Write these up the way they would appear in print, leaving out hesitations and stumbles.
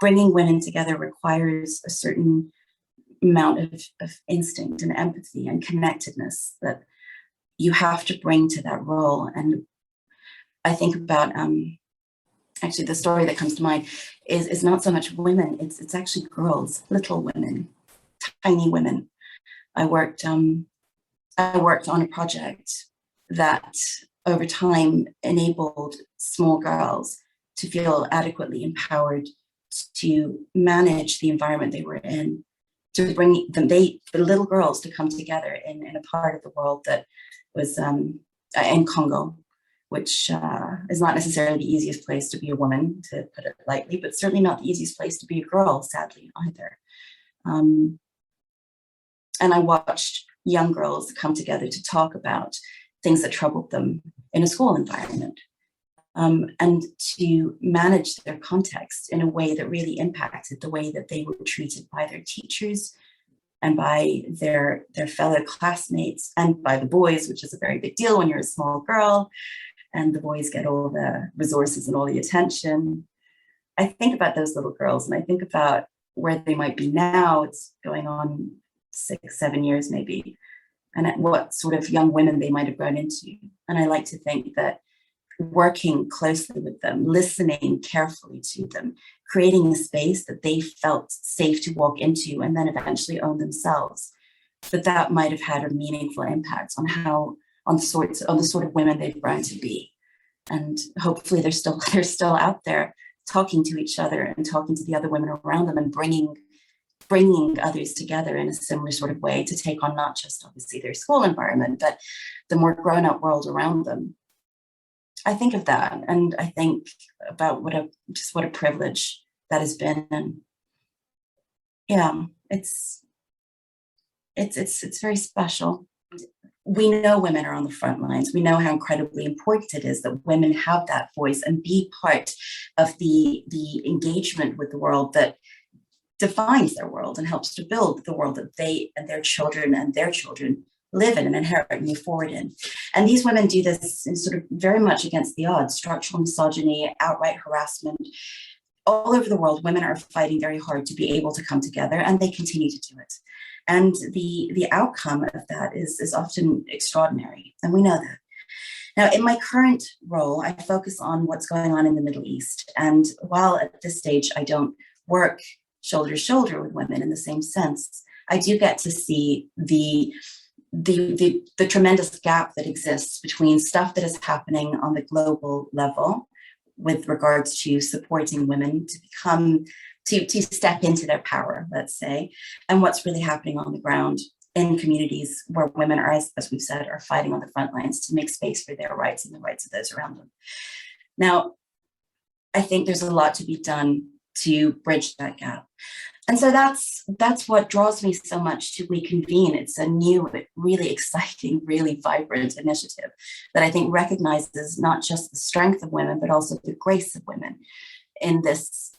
bringing women together requires a certain amount of instinct and empathy and connectedness that you have to bring to that role. And I think about actually the story that comes to mind is not so much women, it's actually girls, little women, tiny women. I worked on a project that over time enabled small girls to feel adequately empowered to manage the environment they were in, to bring them, the little girls, to come together in a part of the world that was in Congo, which is not necessarily the easiest place to be a woman, to put it lightly, but certainly not the easiest place to be a girl, sadly, either. And I watched young girls come together to talk about things that troubled them in a school environment, and to manage their context in a way that really impacted the way that they were treated by their teachers and by their fellow classmates and by the boys, which is a very big deal when you're a small girl and the boys get all the resources and all the attention. I think about those little girls and I think about where they might be now. It's going on 6, 7 years maybe, and at what sort of young women they might have grown into. And I like to think that working closely with them, listening carefully to them, creating a space that they felt safe to walk into and then eventually own themselves, that might have had a meaningful impact on the sort of women they've grown to be. And hopefully they're still out there talking to each other and talking to the other women around them and bringing others together in a similar sort of way to take on not just obviously their school environment, but the more grown-up world around them. I think of that and I think about what a privilege that has been. And yeah, it's very special. We know women are on the front lines. We know how incredibly important it is that women have that voice and be part of the engagement with the world that defines their world and helps to build the world that they and their children live in and inherit and move forward in. And these women do this in sort of very much against the odds: structural misogyny, outright harassment. All over the world, women are fighting very hard to be able to come together, and they continue to do it. And the outcome of that is often extraordinary, and we know that. Now, in my current role, I focus on what's going on in the Middle East. And while at this stage I don't work shoulder to shoulder with women in the same sense, I do get to see the tremendous gap that exists between stuff that is happening on the global level with regards to supporting women to step into their power, let's say, and what's really happening on the ground in communities where women are, as we've said, are fighting on the front lines to make space for their rights and the rights of those around them. Now, I think there's a lot to be done to bridge that gap. And so that's what draws me so much to WEConvene. It's a new, really exciting, really vibrant initiative that I think recognizes not just the strength of women, but also the grace of women in this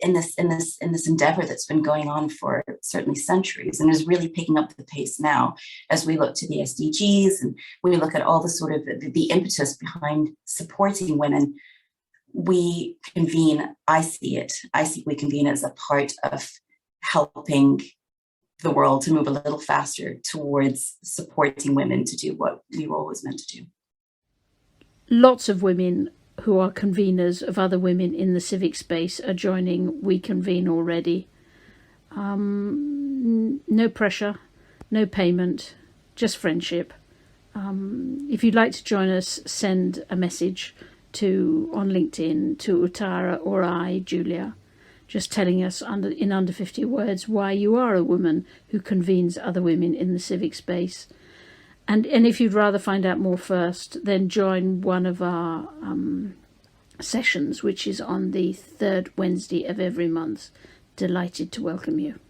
endeavor that's been going on for certainly centuries and is really picking up the pace now as we look to the SDGs and we look at all the sort of the impetus behind supporting women. WEConvene, I see WEConvene as a part of helping the world to move a little faster towards supporting women to do what we were always meant to do. Lots of women who are conveners of other women in the civic space are joining WEConvene already. No pressure, no payment, just friendship. If you'd like to join us, send a message on LinkedIn to Utara or I, Julia, just telling us in under 50 words why you are a woman who convenes other women in the civic space. And if you'd rather find out more first, then join one of our sessions, which is on the third Wednesday of every month. Delighted to welcome you.